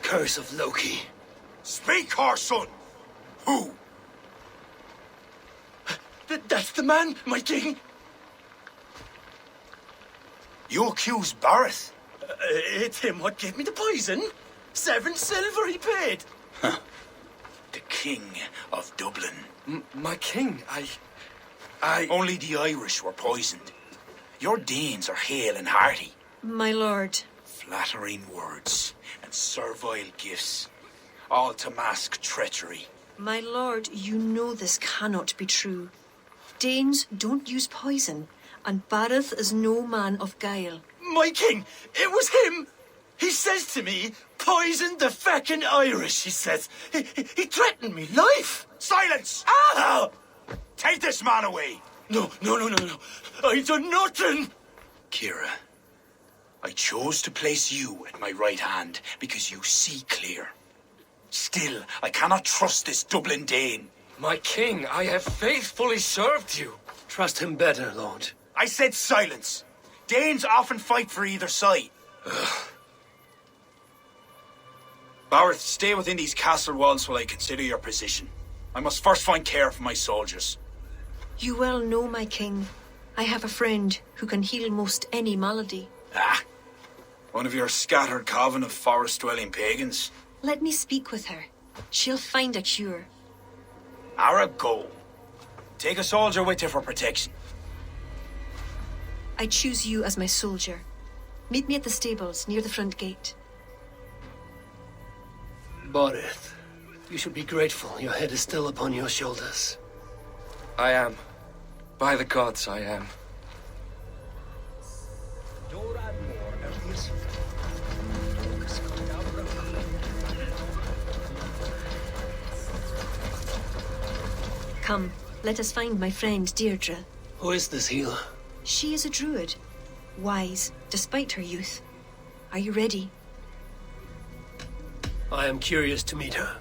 Curse of Loki. Speak, Harson! Who? That's the man, my king. You accuse Barrett? It's him what gave me the poison. 7 silver he paid. The King of Dublin. My king, I... Only the Irish were poisoned. Your Danes are hale and hearty. My lord. Flattering words and servile gifts, all to mask treachery. My lord, you know this cannot be true. Danes don't use poison, and Bareth is no man of guile. My king, it was him. He says to me, poison the feckin' Irish, he says. He threatened me life. Silence! Ah! Take this man away! No. I done nothing. Kira, I chose to place you at my right hand because you see clear. Still, I cannot trust this Dublin Dane. My king, I have faithfully served you. Trust him better, lord. I said silence. Danes often fight for either side. Barrett, stay within these castle walls while I consider your position. I must first find care for my soldiers. You well know, my king, I have a friend who can heal most any malady. One of your scattered coven of forest-dwelling pagans. Let me speak with her. She'll find a cure. Ara, go. Take a soldier with you for protection. I choose you as my soldier. Meet me at the stables near the front gate. Barrett, you should be grateful your head is still upon your shoulders. I am. By the gods, I am. Come, let us find my friend Deirdre. Who is this healer? She is a druid. Wise, despite her youth. Are you ready? I am curious to meet her.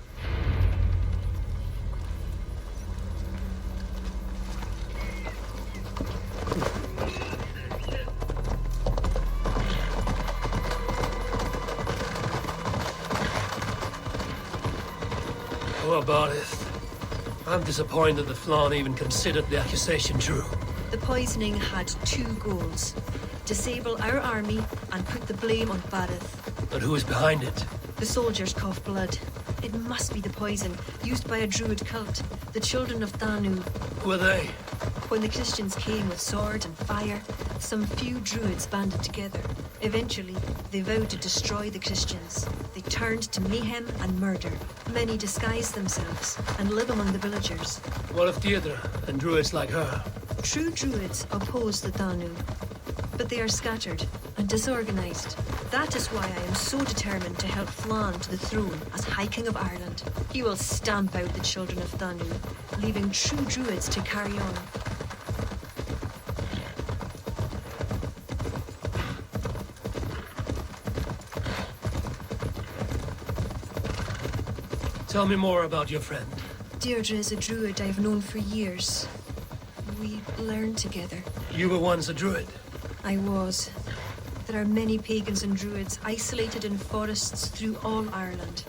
Oh, Barrett. I'm disappointed that Flann even considered the accusation true. The poisoning had 2 goals. Disable our army and put the blame on Bareth. But who is behind it? The soldiers cough blood. It must be the poison used by a druid cult, the children of Dano. Who are they? When the Christians came with sword and fire, some few druids banded together. Eventually, they vowed to destroy the Christians. They turned to mayhem and murder. Many disguised themselves and live among the villagers. What of Deirdre and druids like her? True druids oppose the Danu, but they are scattered and disorganized. That is why I am so determined to help Flann to the throne as High King of Ireland. He will stamp out the children of Danu, leaving true druids to carry on. Tell me more about your friend. Deirdre is a druid I've known for years. We learned together. You were once a druid. I was. There are many pagans and druids isolated in forests through all Ireland.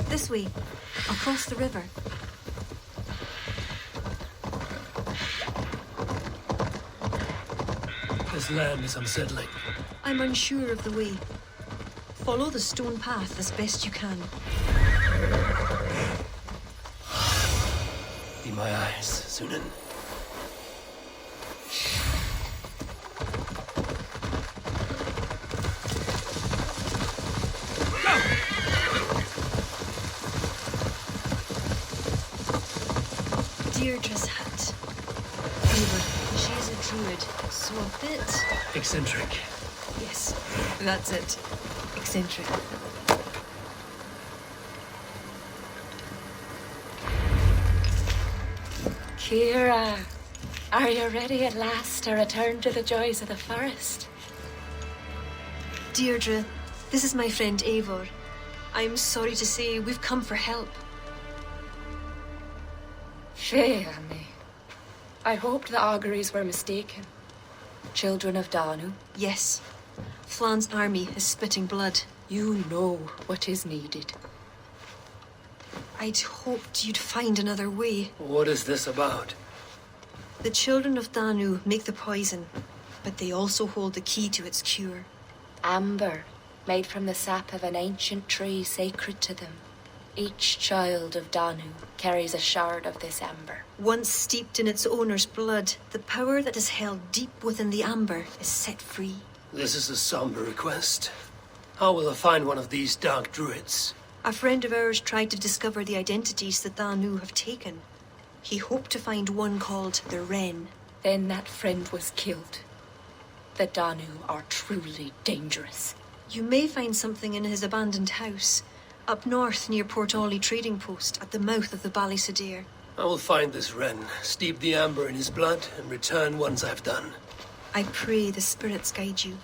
This way, across the river. This land is unsettling. I'm unsure of the way. Follow the stone path as best you can. Be my eyes, Sunan. Deirdre's hut. Eivor, she is a druid, so a bit... Eccentric. Yes, that's it. Eccentric. Kira, are you ready at last to return to the joys of the forest? Deirdre, this is my friend Eivor. I'm sorry to say we've come for help. Fear me. I hoped the auguries were mistaken. Children of Danu, Yes. Flan's army is spitting blood. you know what is needed. I'd hoped you'd find another way. What is this about? The children of Danu make the poison, but they also hold the key to its cure. Amber, made from the sap of an ancient tree sacred to them. Each child of Danu carries a shard of this amber. Once steeped in its owner's blood, the power that is held deep within the amber is set free. This is a somber request. How will I find one of these dark druids? A friend of ours tried to discover the identities that Danu have taken. He hoped to find one called the Wren. Then that friend was killed. The Danu are truly dangerous. You may find something in his abandoned house, up north near Port Ollie trading post at the mouth of the Ballysadere. I will find this wren, steep the amber in his blood, and return once I've done. I pray the spirits guide you.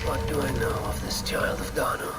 What do I know of this child of Dano?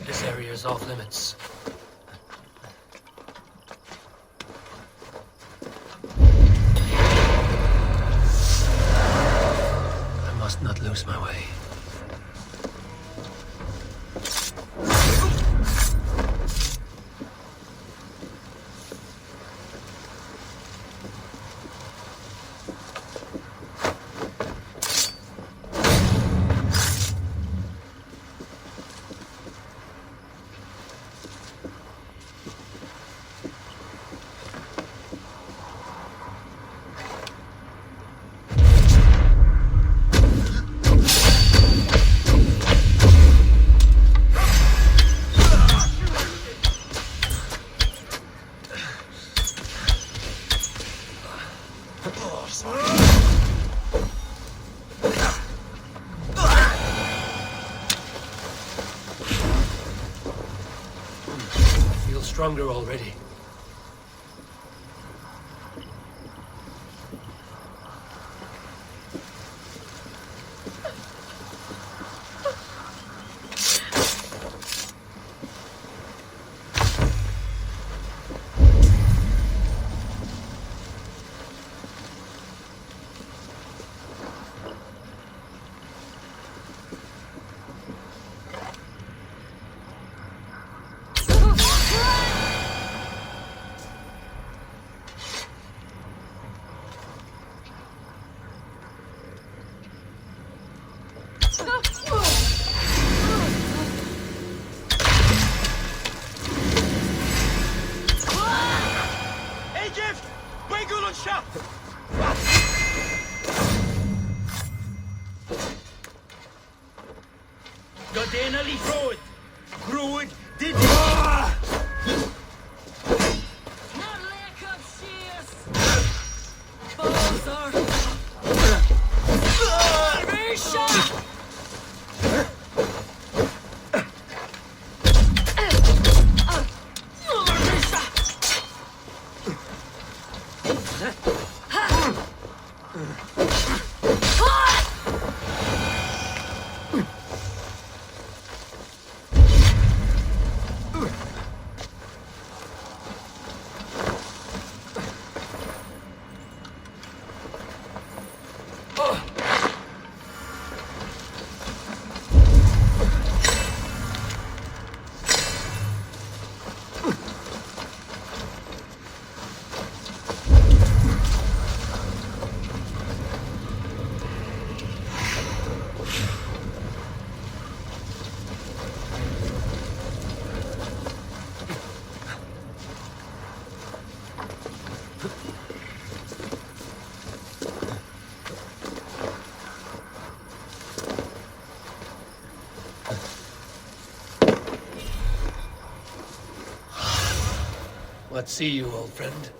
This area is off limits. I must not lose my way. Feel stronger already. Hey, Gift! Wiggle and shut! Go Dana Lee Road! Road did What see you, old friend?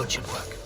Should work.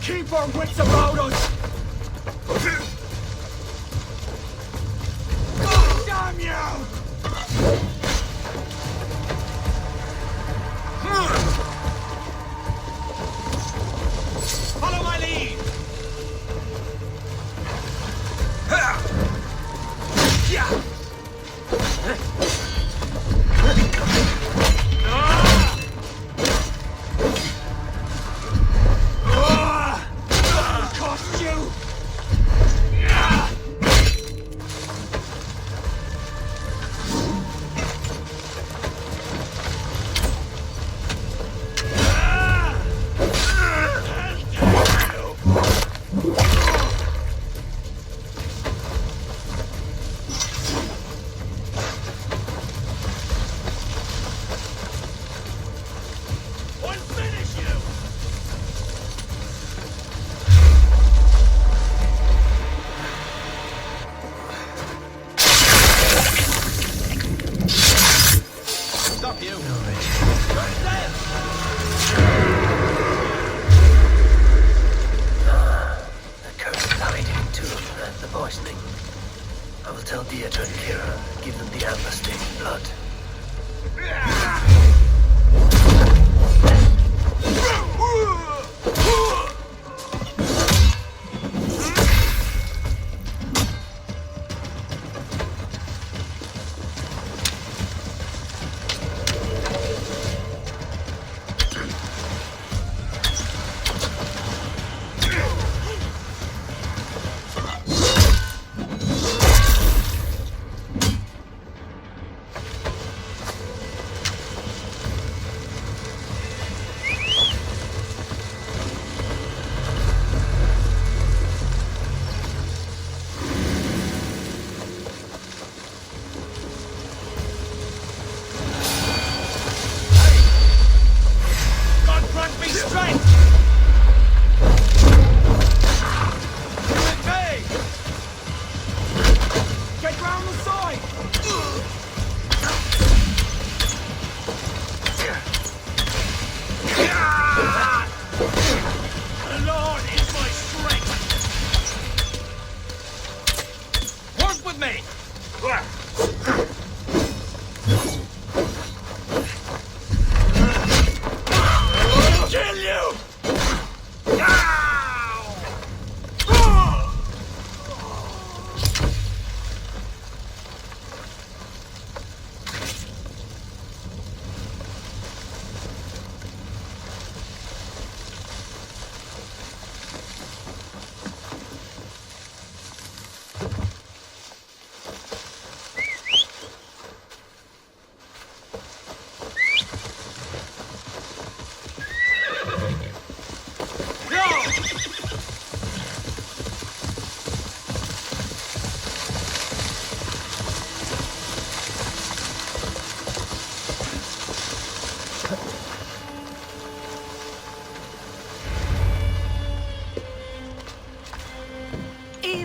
Keep our wits about us! Damn you! Follow my lead! Yeah!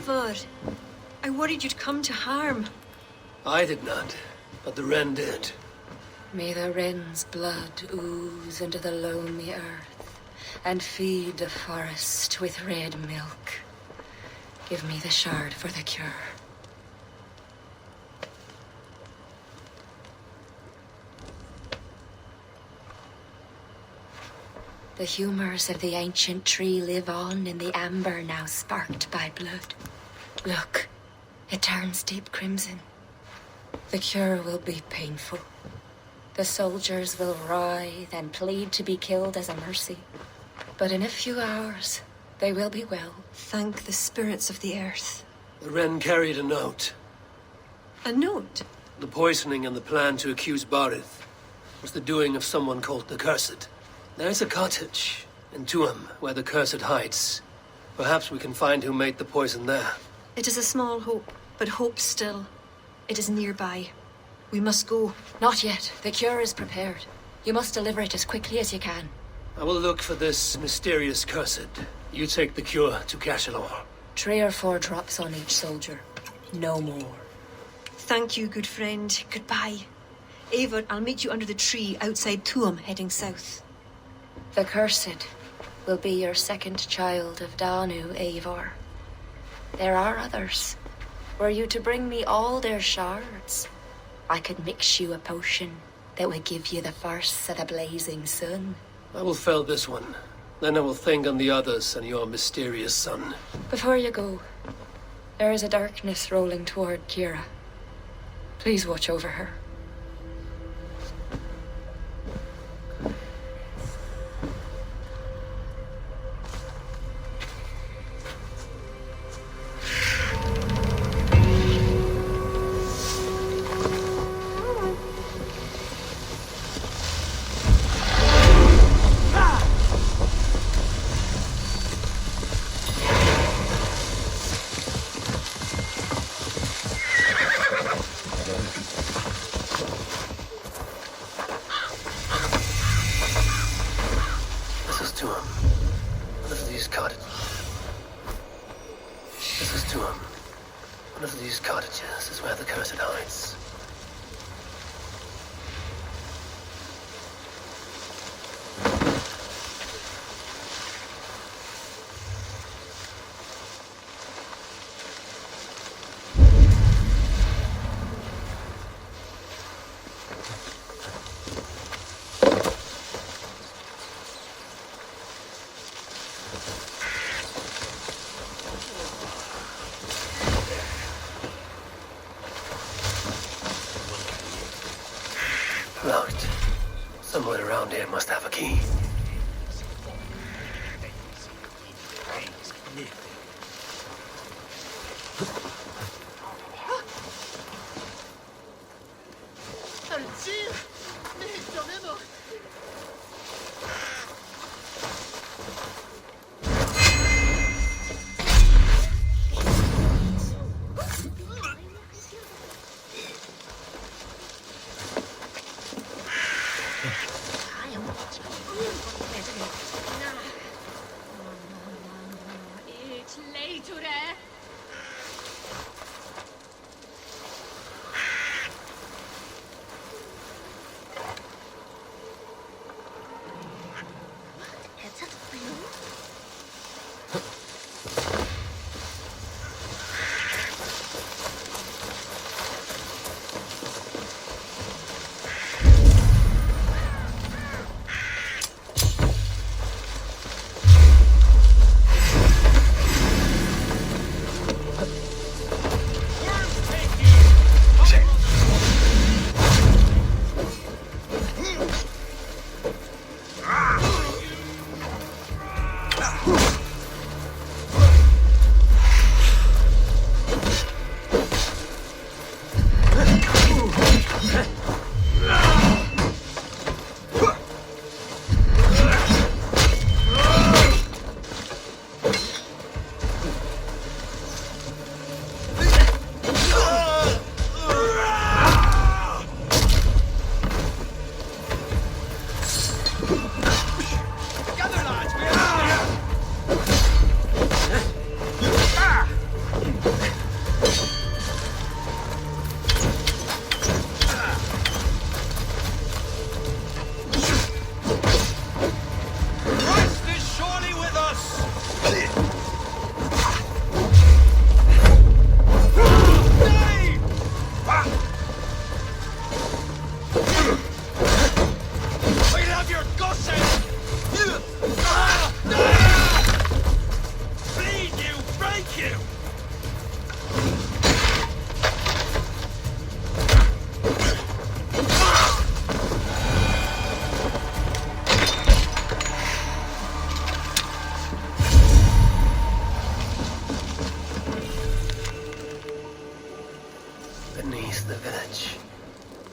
Eivor, I worried you'd come to harm. I did not, but the wren did. May the wren's blood ooze into the loamy earth and feed the forest with red milk. Give me the shard for the cure. The humors of the ancient tree live on in the amber now sparked by blood. Look, it turns deep crimson. The cure will be painful. The soldiers will writhe and plead to be killed as a mercy. But in a few hours, they will be well. Thank the spirits of the earth. The wren carried a note. A note? The poisoning and the plan to accuse Barith was the doing of someone called the Cursed. There's a cottage in Tuam where the Cursed hides. Perhaps we can find who made the poison there. It is a small hope, but hope still. It is nearby. We must go. Not yet. The cure is prepared. You must deliver it as quickly as you can. I will look for this mysterious Cursed. You take the cure to Gashalor. 3 or 4 drops on each soldier. No more. Thank you, good friend. Goodbye. Eivor, I'll meet you under the tree outside Tuam, heading south. The Cursed will be your second child of Danu, Eivor. There are others. Were you to bring me all their shards, I could mix you a potion that would give you the force of the blazing sun. I will fell this one. Then I will think on the others and your mysterious son. Before you go, there is a darkness rolling toward Kira. Please watch over her. Locked. Someone around here must have a key.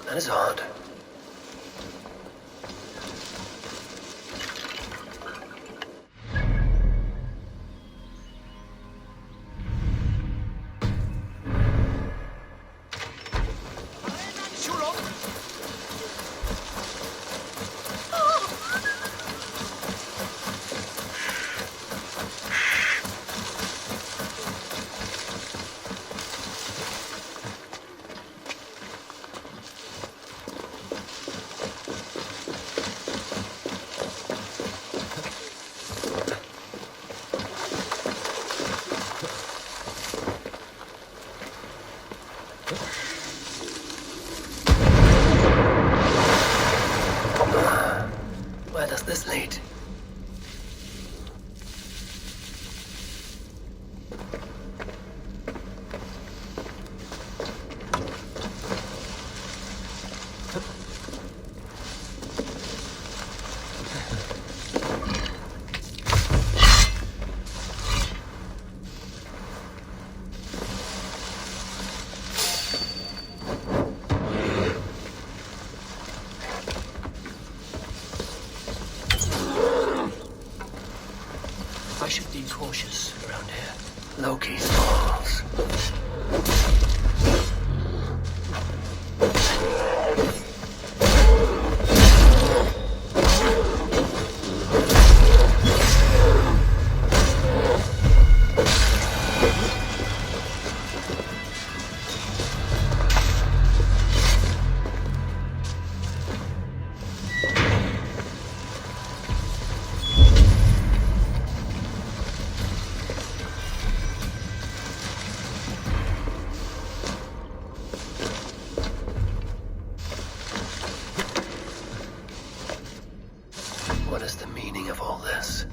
That is odd. Where does this lead? I should be cautious around here. Loki's balls. What is the meaning of all this?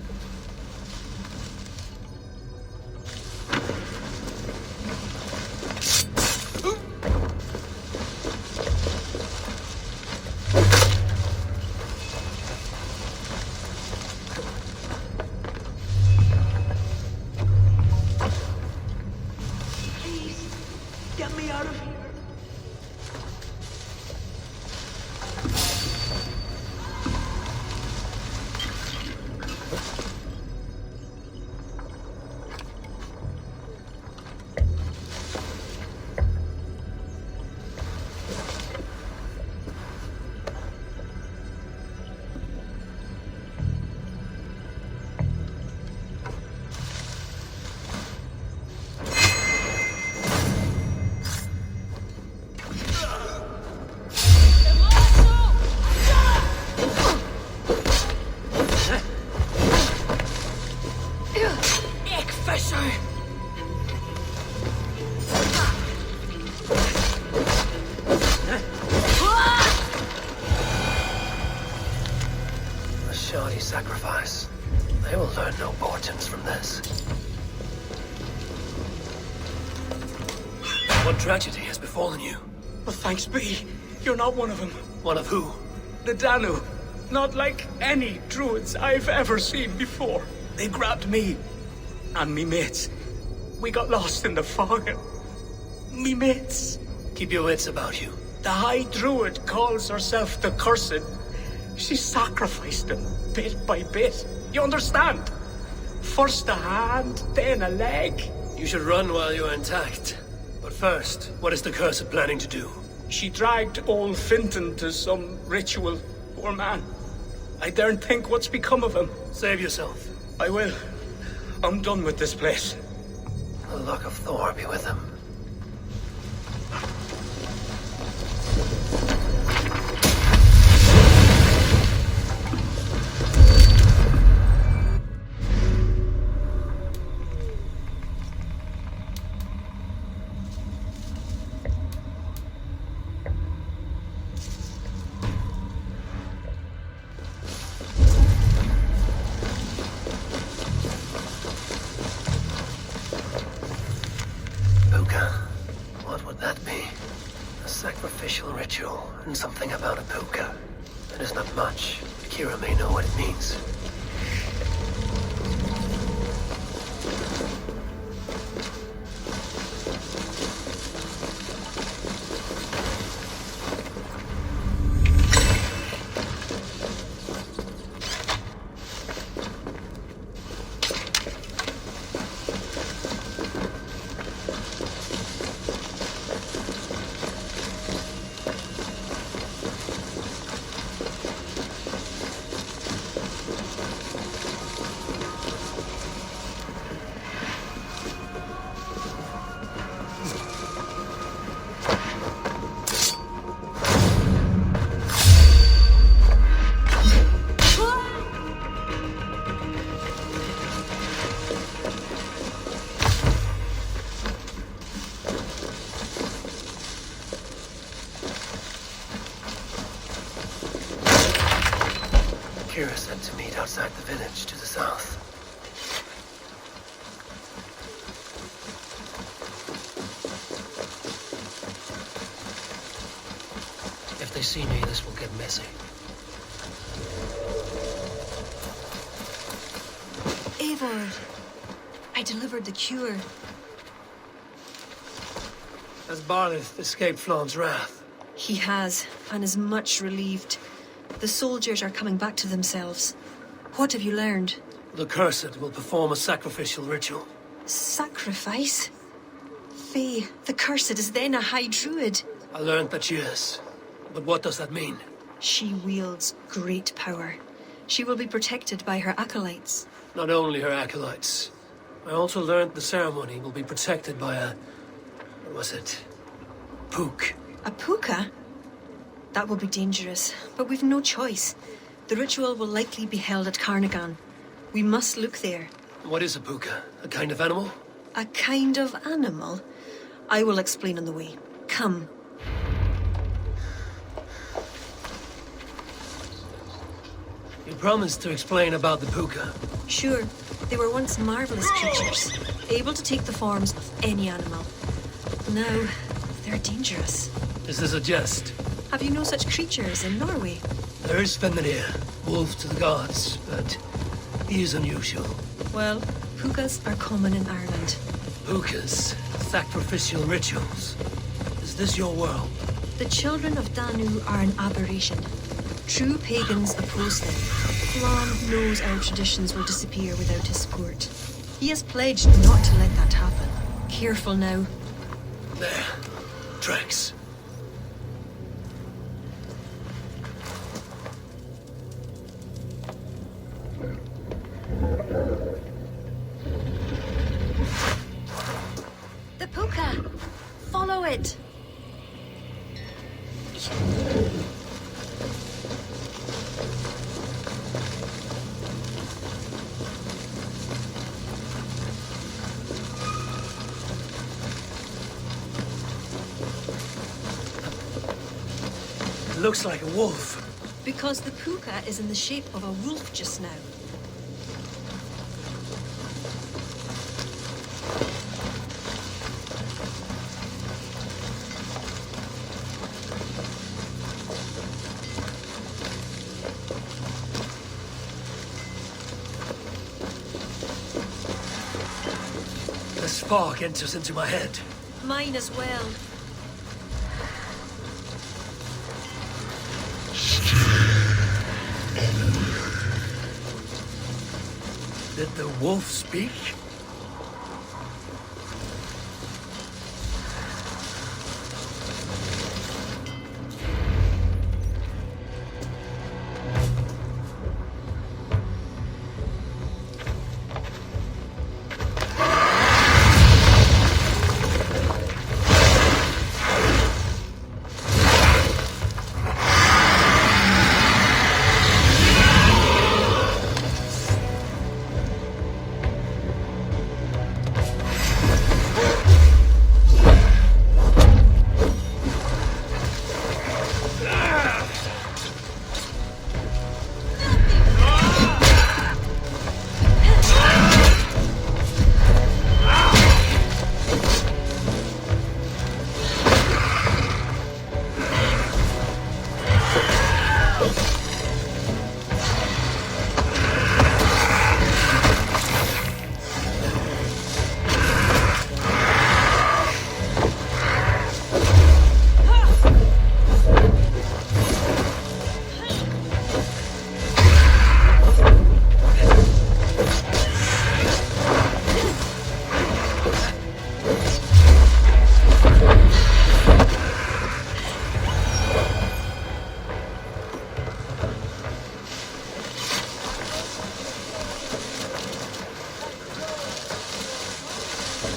Please, get me out of here. A shoddy sacrifice. They will learn no portents from this. What tragedy has befallen you? Well, thanks be. You're not one of them. One of who? The Dano. Not like any druids I've ever seen before. They grabbed me and me mates. We got lost in the fog. Me mates. Keep your wits about you. The High Druid calls herself the Cursed. She sacrificed them bit by bit. You understand? First a hand, then a leg. You should run while you are intact. But first, what is the Cursed planning to do? She dragged old Finton to some ritual. Poor man. I daren't think what's become of him. Save yourself. I will. I'm done with this place. The luck of Thor be with him. What would that be? A sacrificial ritual, and something about a puka. It is not much. Kira may know what it means. right outside the village to the south. If they see me, this will get messy. Eivor, I delivered the cure. Has Barlith escaped Flawn's wrath? He has, and is much relieved. The soldiers are coming back to themselves. What have you learned? The Cursed will perform a sacrificial ritual. Sacrifice? Faye, the Cursed is then a High Druid. I learned that she is. But what does that mean? She wields great power. She will be protected by her acolytes. Not only her acolytes. I also learned the ceremony will be protected by a... what was it? Pook. A puka? That will be dangerous, but we've no choice. The ritual will likely be held at Carnagan. We must look there. What is a puka? A kind of animal? A kind of animal? I will explain on the way. Come. You promised to explain about the puka. Sure, they were once marvelous creatures, able to take the forms of any animal. Now, they're dangerous. Is this a jest? Have you no such creatures in Norway? There is Fenrir, wolf to the gods, but he is unusual. Well, pukas are common in Ireland. Pukas, sacrificial rituals. Is this your world? The children of Dano are an aberration. True pagans oppose them. Flan knows our traditions will disappear without his support. He has pledged not to let that happen. Careful now. There. Tracks. The puka! Follow it! It looks like a wolf. Because the puka is in the shape of a wolf just now. The spark enters into my head. Mine as well. Did the wolf speak?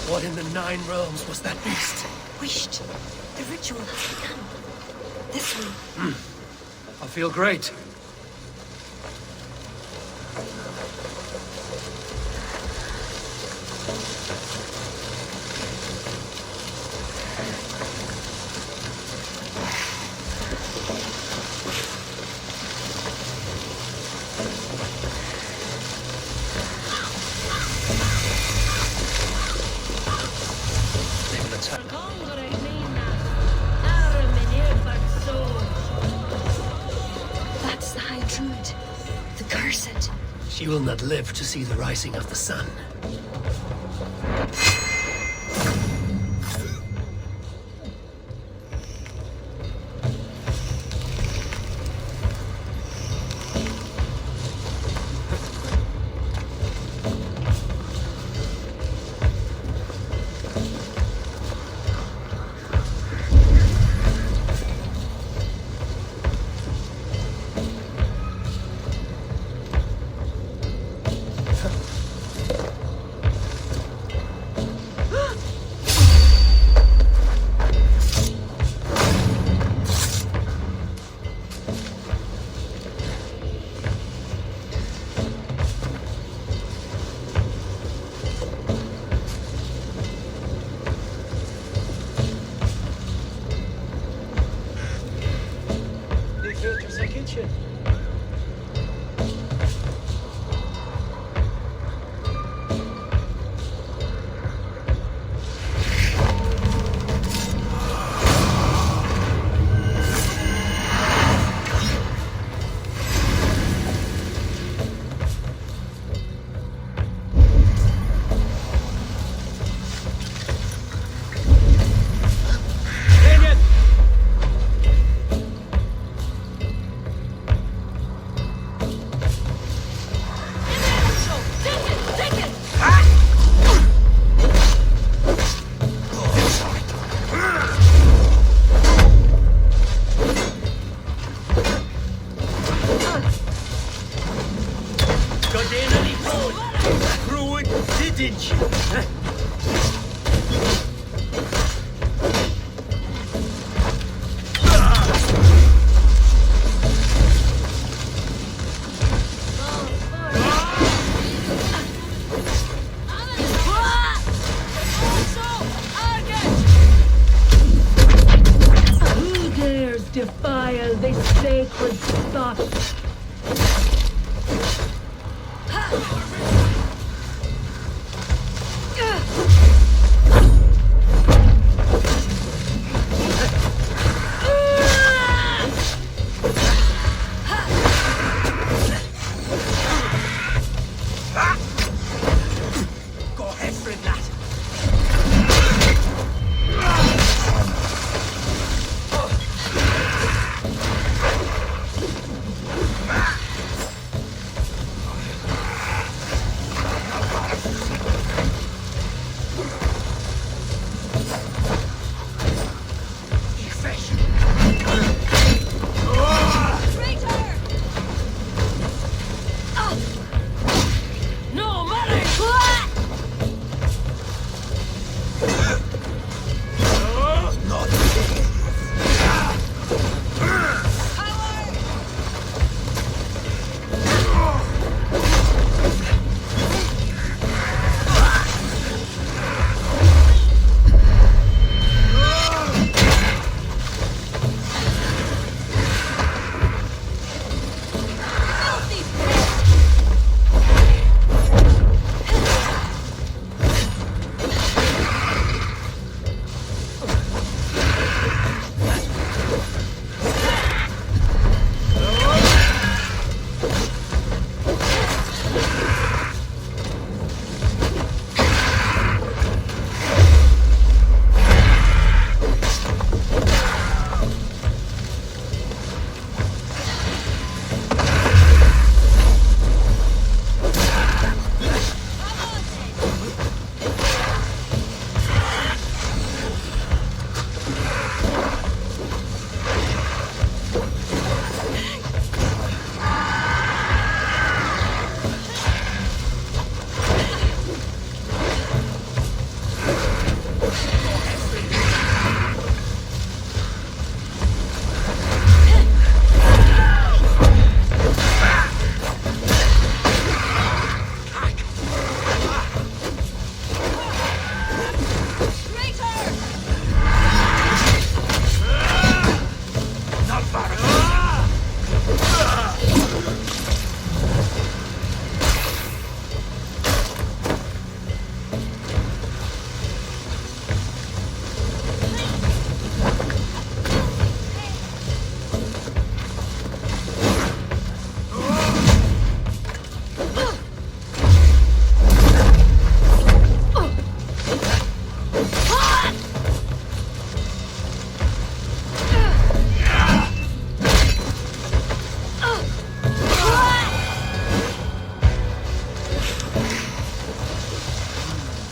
What in the Nine Realms was that beast? Wished. The ritual has begun. This way. I feel great. She will not live to see the rising of the sun. Didn't you? Who dares defile this sacred spot? Go ahead, Fred, lad.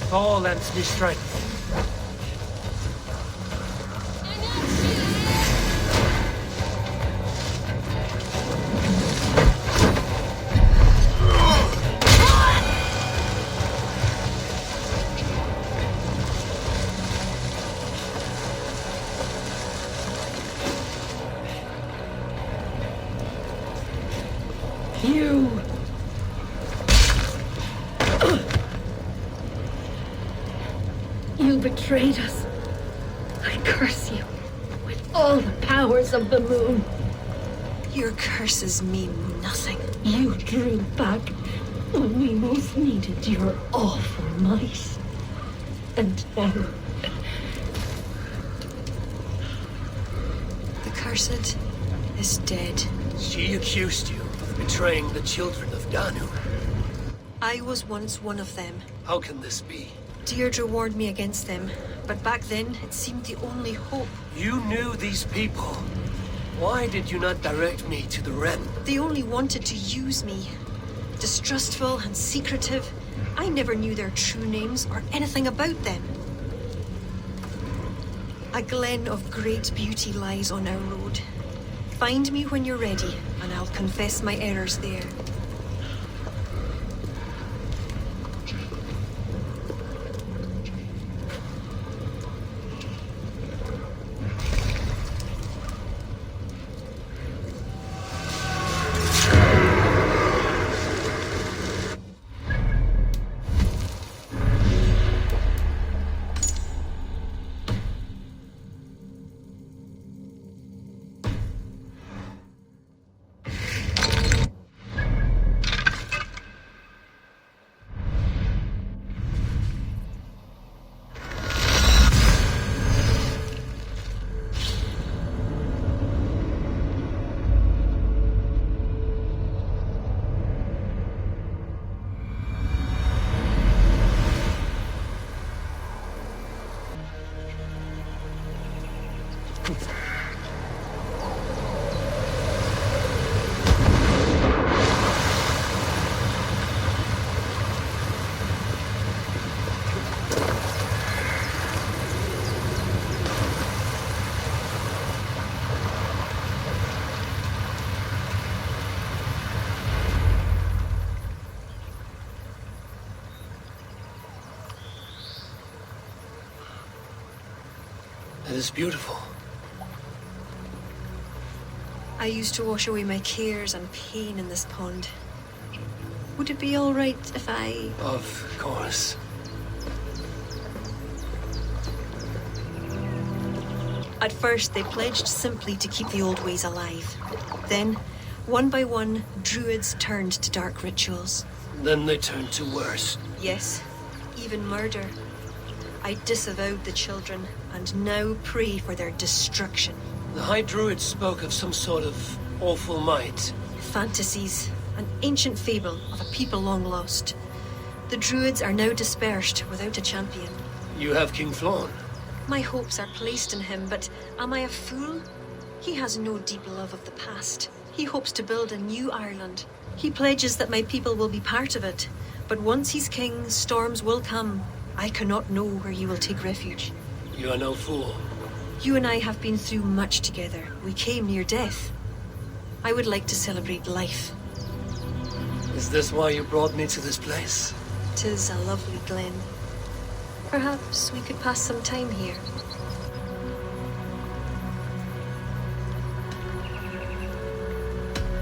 All lends me strength. You! You betrayed us. I curse you with all the powers of the moon. Your curses mean nothing. You drew back when we most needed your awful might. And now, The cursed is dead. She accused you of betraying the children of Dano. I was once one of them. How can this be? Deirdre warned me against them, but back then it seemed the only hope. You knew these people. Why did you not direct me to the Wren? They only wanted to use me. Distrustful and secretive. I never knew their true names or anything about them. A glen of great beauty lies on our road. Find me when you're ready, and I'll confess my errors there. It is beautiful. I used to wash away my cares and pain in this pond. Would it be all right if I... Of course. At first, they pledged simply to keep the old ways alive. Then, one by one, druids turned to dark rituals. Then they turned to worse. Yes, even murder. I disavowed the children, and now pray for their destruction. The High Druid spoke of some sort of awful might. Fantasies, an ancient fable of a people long lost. The druids are now dispersed without a champion. You have King Flann. My hopes are placed in him, but am I a fool? He has no deep love of the past. He hopes to build a new Ireland. He pledges that my people will be part of it. But once he's king, storms will come. I cannot know where he will take refuge. You are no fool. You and I have been through much together. We came near death. I would like to celebrate life. Is this why you brought me to this place? 'Tis a lovely glen. Perhaps we could pass some time here.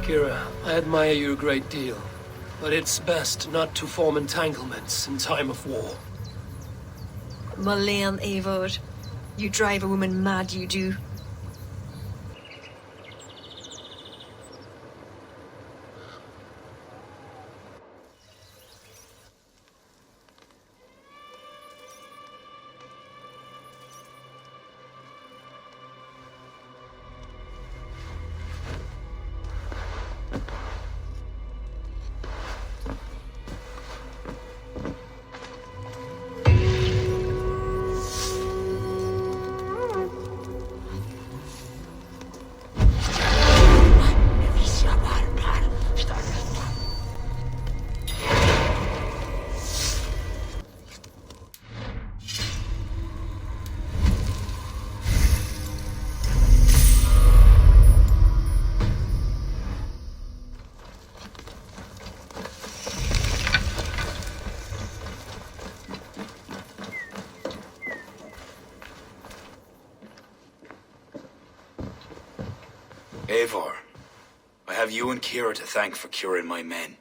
Kira, I admire you a great deal, but it's best not to form entanglements in time of war. Malayan Eivor, you drive a woman mad, you do. Eivor, I have you and Kira to thank for curing my men.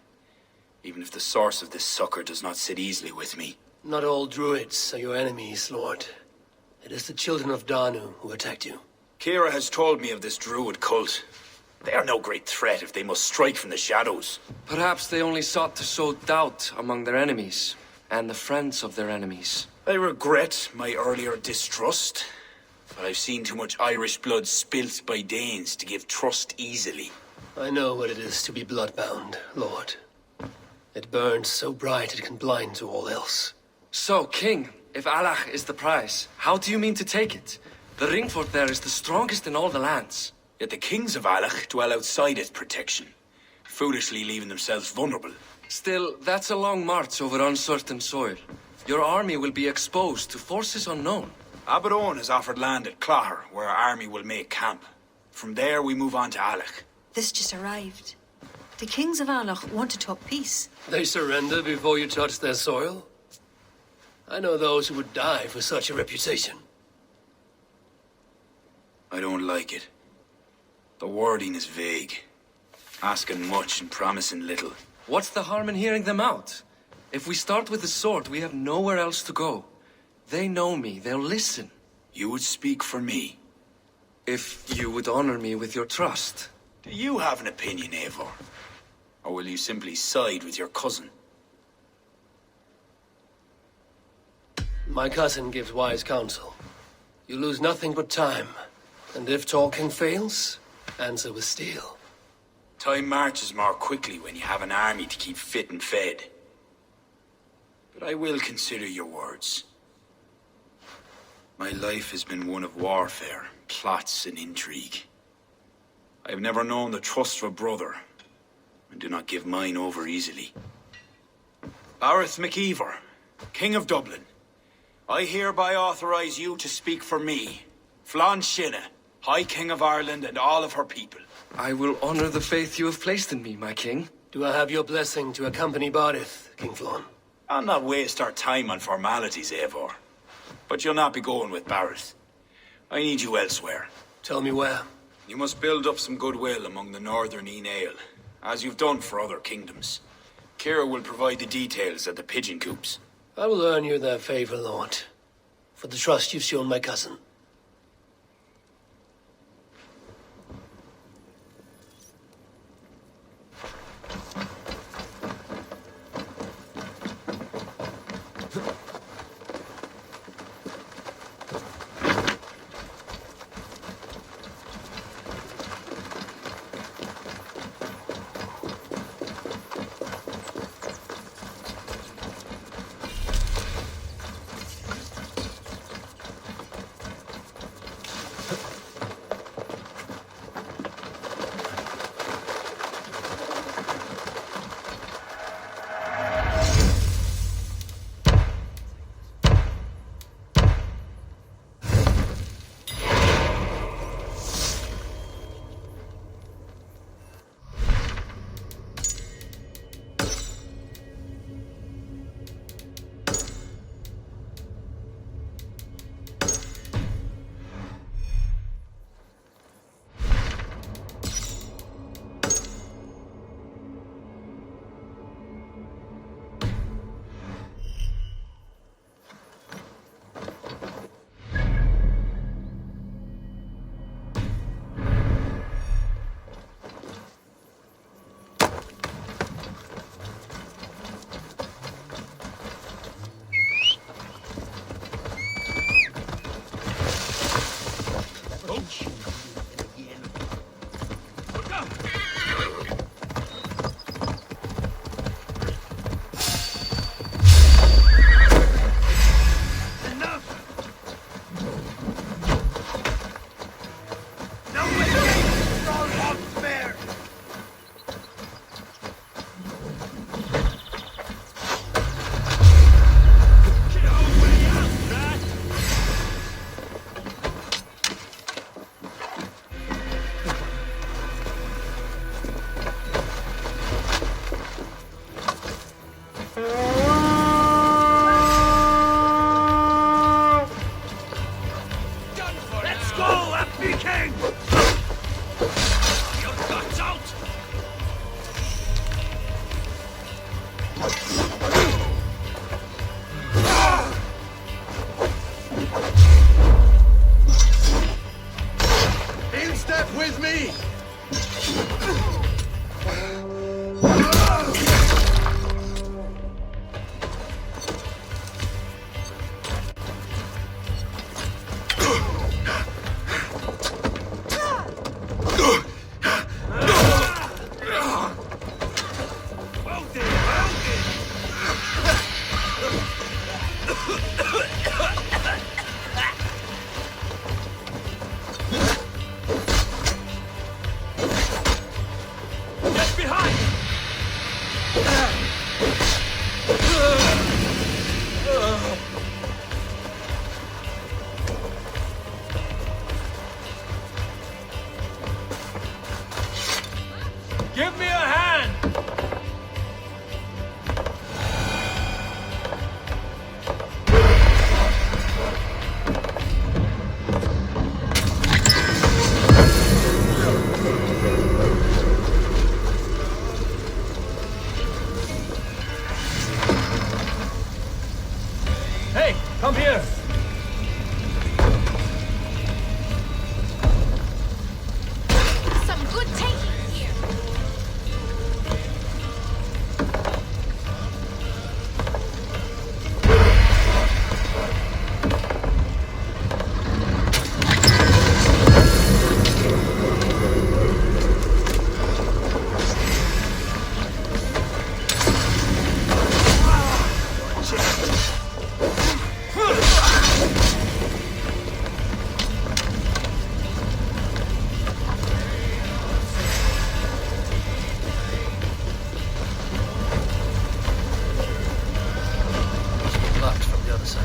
Even if the source of this succor does not sit easily with me. Not all druids are your enemies, Lord. It is the children of Dano who attacked you. Kira has told me of this druid cult. They are no great threat if they must strike from the shadows. Perhaps they only sought to sow doubt among their enemies, and the friends of their enemies. I regret my earlier distrust, but I've seen too much Irish blood spilt by Danes to give trust easily. I know what it is to be bloodbound, Lord. It burns so bright it can blind to all else. So, King, if Allah is the prize, how do you mean to take it? The ring fort there is the strongest in all the lands. Yet the kings of Alach dwell outside its protection, foolishly leaving themselves vulnerable. Still, that's a long march over uncertain soil. Your army will be exposed to forces unknown. Abaddon has offered land at Claher, where our army will make camp. From there, we move on to Alach. This just arrived. The kings of Alach want to talk peace. They surrender before you touch their soil? I know those who would die for such a reputation. I don't like it. The wording is vague. Asking much and promising little. What's the harm in hearing them out? If we start with the sword, we have nowhere else to go. They know me, they'll listen. You would speak for me. If you would honor me with your trust. Do you have an opinion, Eivor? Or will you simply side with your cousin? My cousin gives wise counsel. You lose nothing but time. And if talking fails, answer with steel. Time marches more quickly when you have an army to keep fit and fed. But I will consider your words. My life has been one of warfare, plots and intrigue. I have never known the trust of a brother, and do not give mine over easily. Bareth MacIver, King of Dublin, I hereby authorize you to speak for me, Flann Sinna, High King of Ireland and all of her people. I will honor the faith you have placed in me, my king. Do I have your blessing to accompany Barith, King Flann? I'll not waste our time on formalities, Eivor. But you'll not be going with Bareth. I need you elsewhere. Tell me where. You must build up some goodwill among the northern Aele, as you've done for other kingdoms. Kira will provide the details at the pigeon coops. I will earn you their favor, Lord, for the trust you've shown my cousin. with me! Give me a hand! Hey, come here! Some good taking here. Locked from the other side.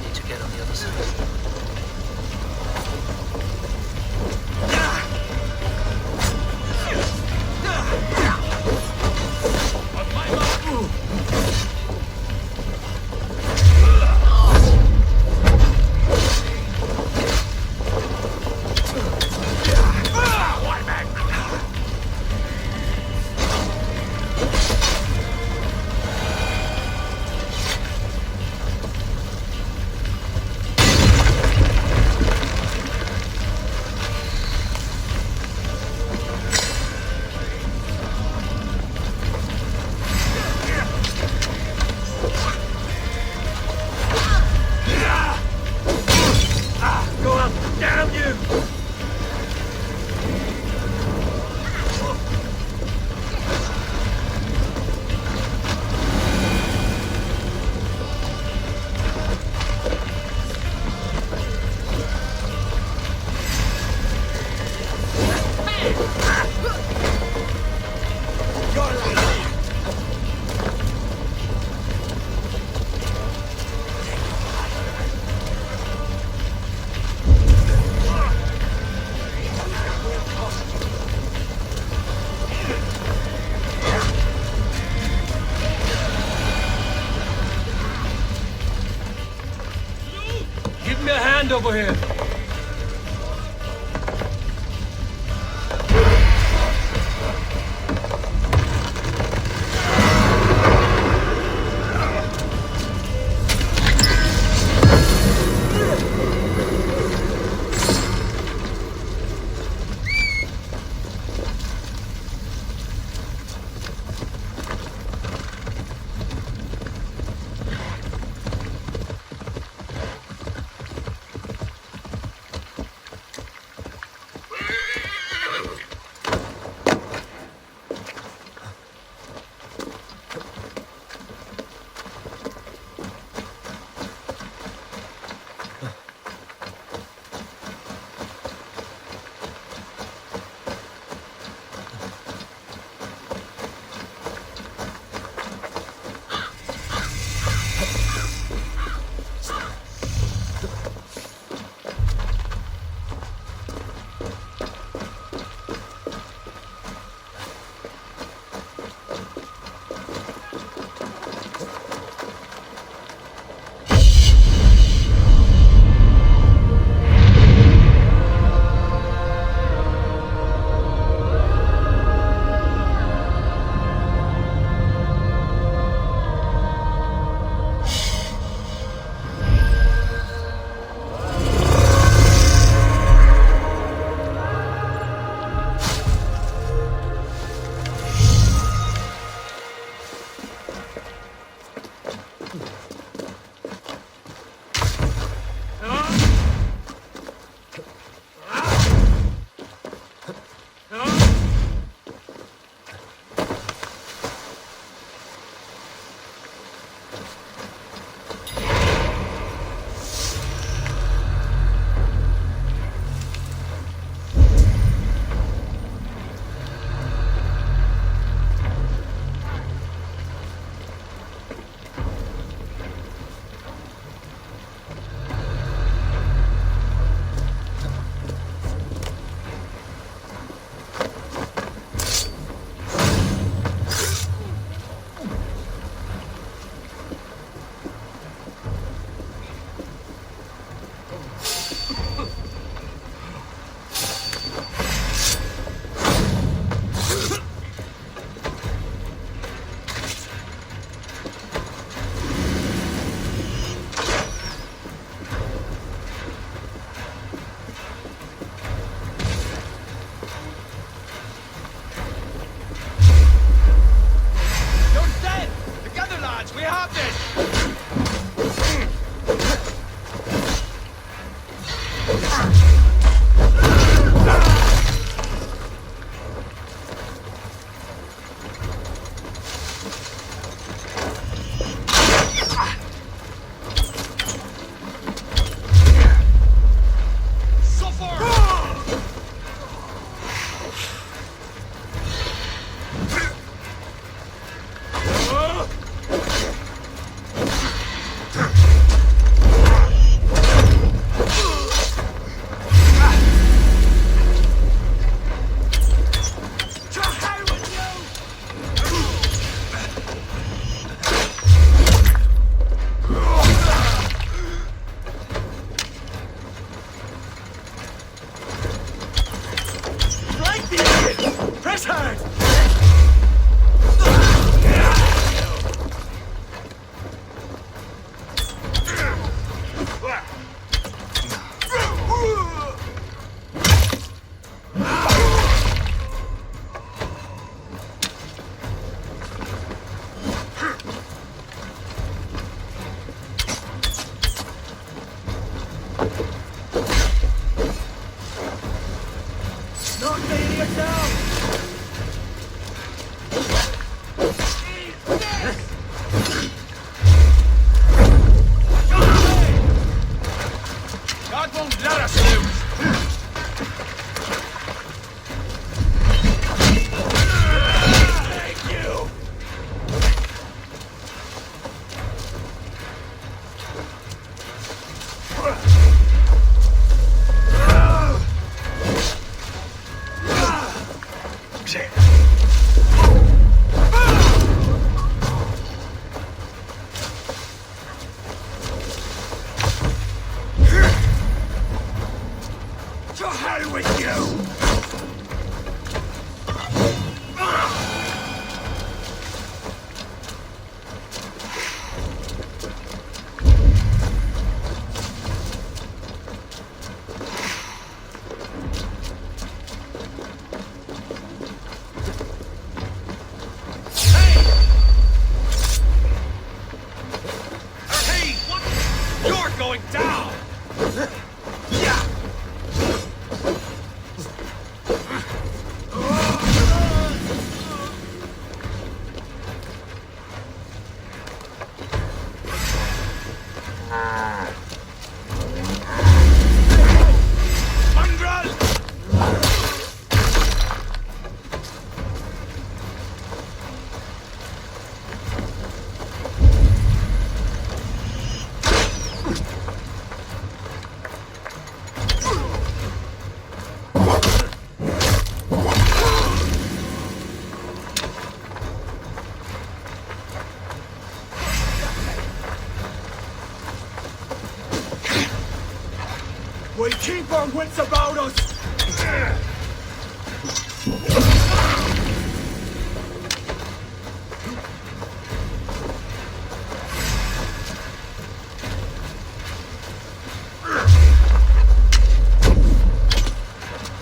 Need to get on the other side. Go up! Damn you! Give me a hand over here. Knock the idiot down! God won't let us lose! Thank you! To hell with you! Hey, what? You're going down! Yeah! Mandral! We keep our wits about us!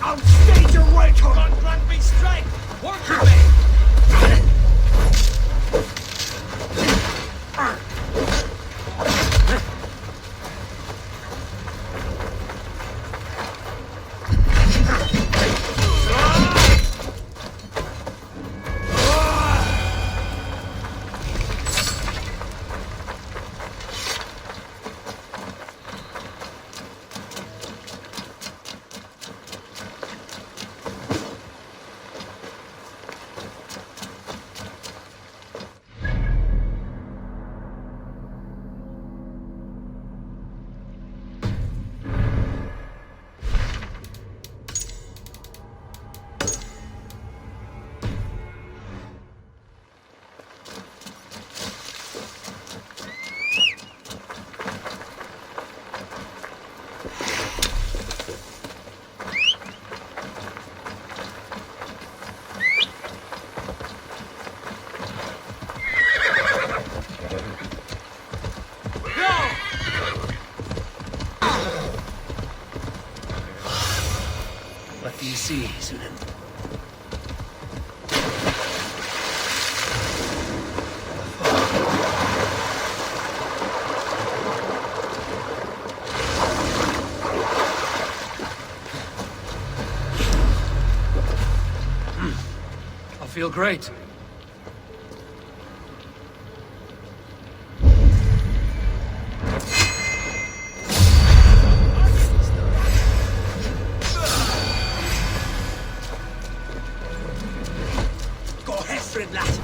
Outstage your welcome! Don't grant me strength! Work your way! What do you see, Sunan? I feel great. Go Hestred, lad!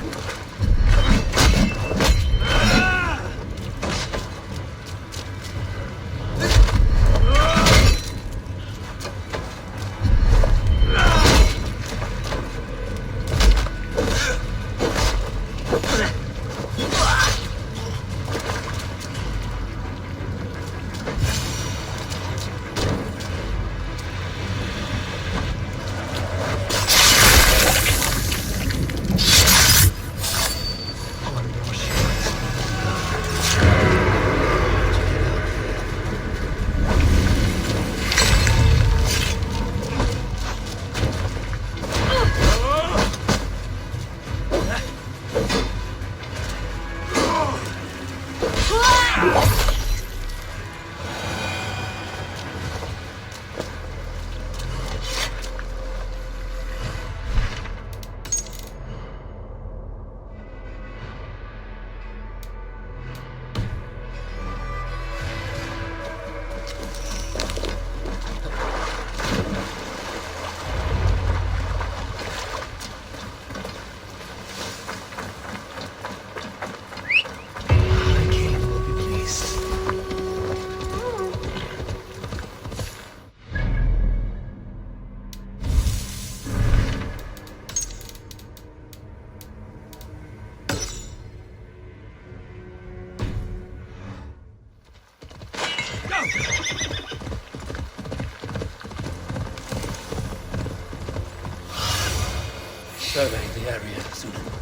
Survey the area, Sudan.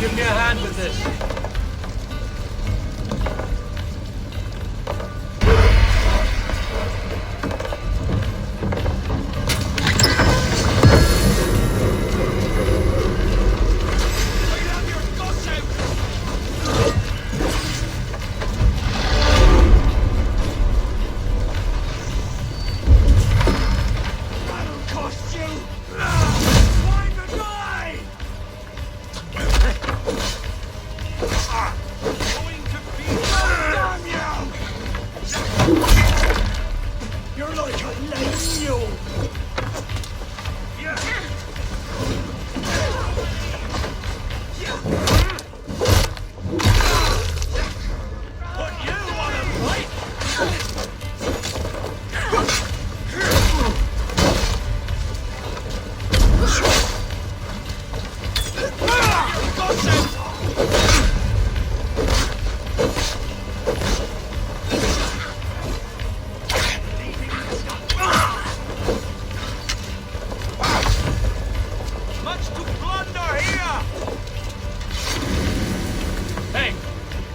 Give me a hand with this.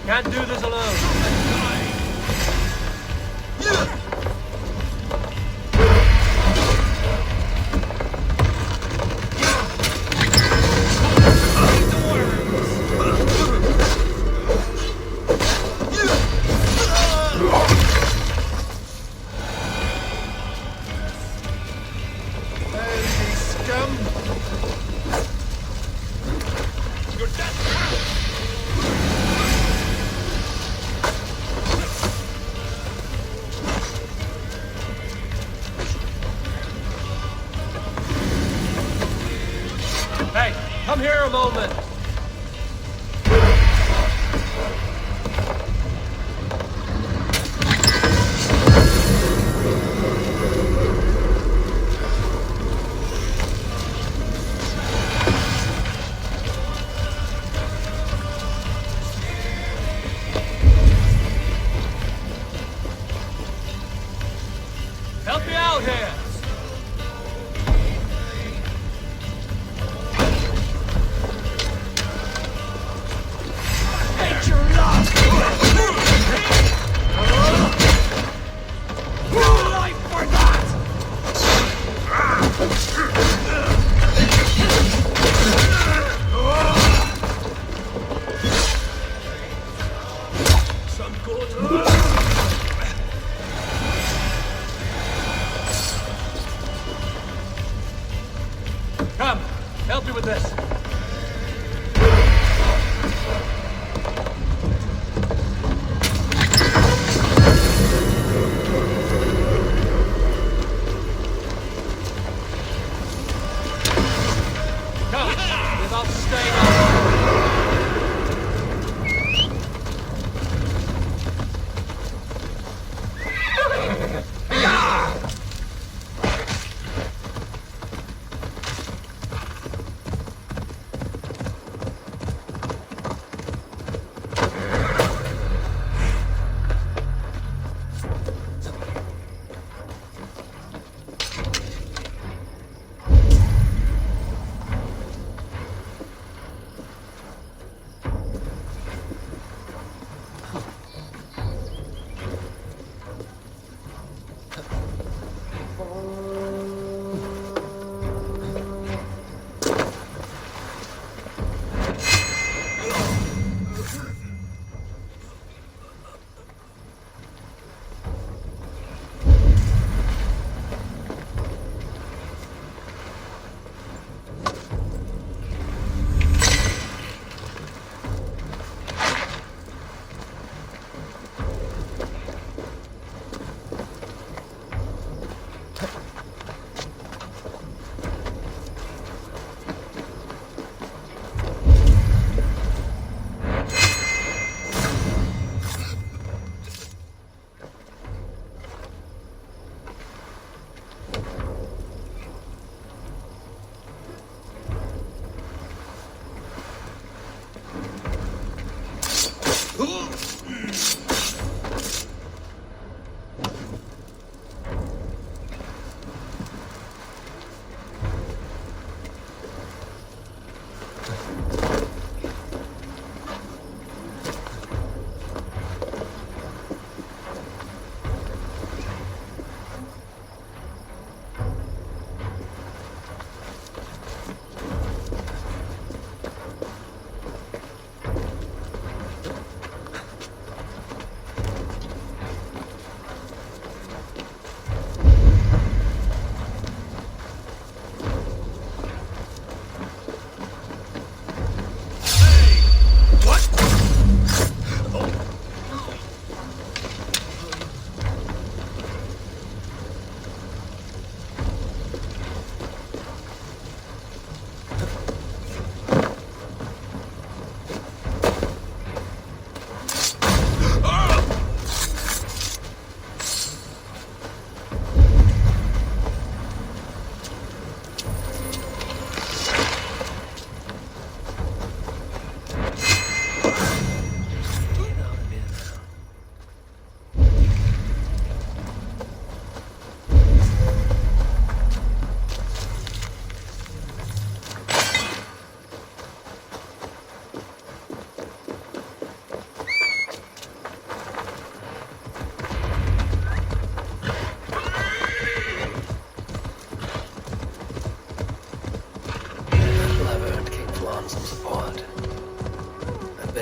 Can't do this alone. Come here a moment. Help me out here. Come, help me with this. Come, without staying on.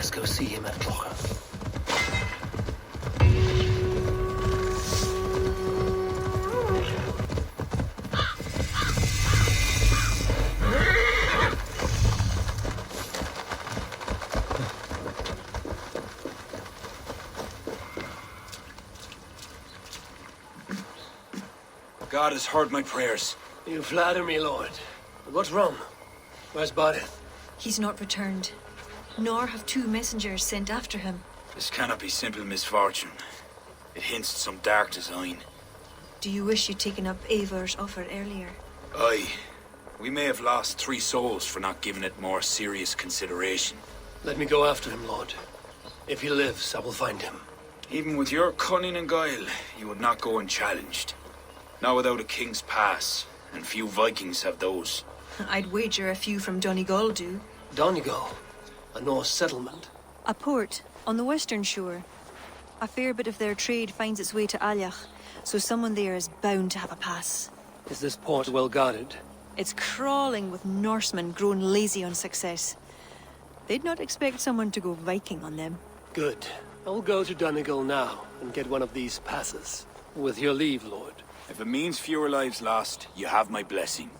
Best go see him at Clocher. God has heard my prayers. You flatter me, Lord. But what's wrong? Where's Barith? He's not returned, nor have two messengers sent after him. This cannot be simple misfortune. It hints at some dark design. Do you wish you'd taken up Eivor's offer earlier? Aye. We may have lost 3 souls for not giving it more serious consideration. Let me go after him, Lord. If he lives, I will find him. Even with your cunning and guile, you would not go unchallenged. Not without a king's pass, and few Vikings have those. I'd wager a few from Donegal do. Donegal? A Norse settlement? A port on the western shore. A fair bit of their trade finds its way to Aljach, so someone there is bound to have a pass. Is this port well guarded? It's crawling with Norsemen grown lazy on success. They'd not expect someone to go Viking on them. Good. I'll go to Donegal now and get one of these passes. With your leave, Lord. If it means fewer lives lost, you have my blessing.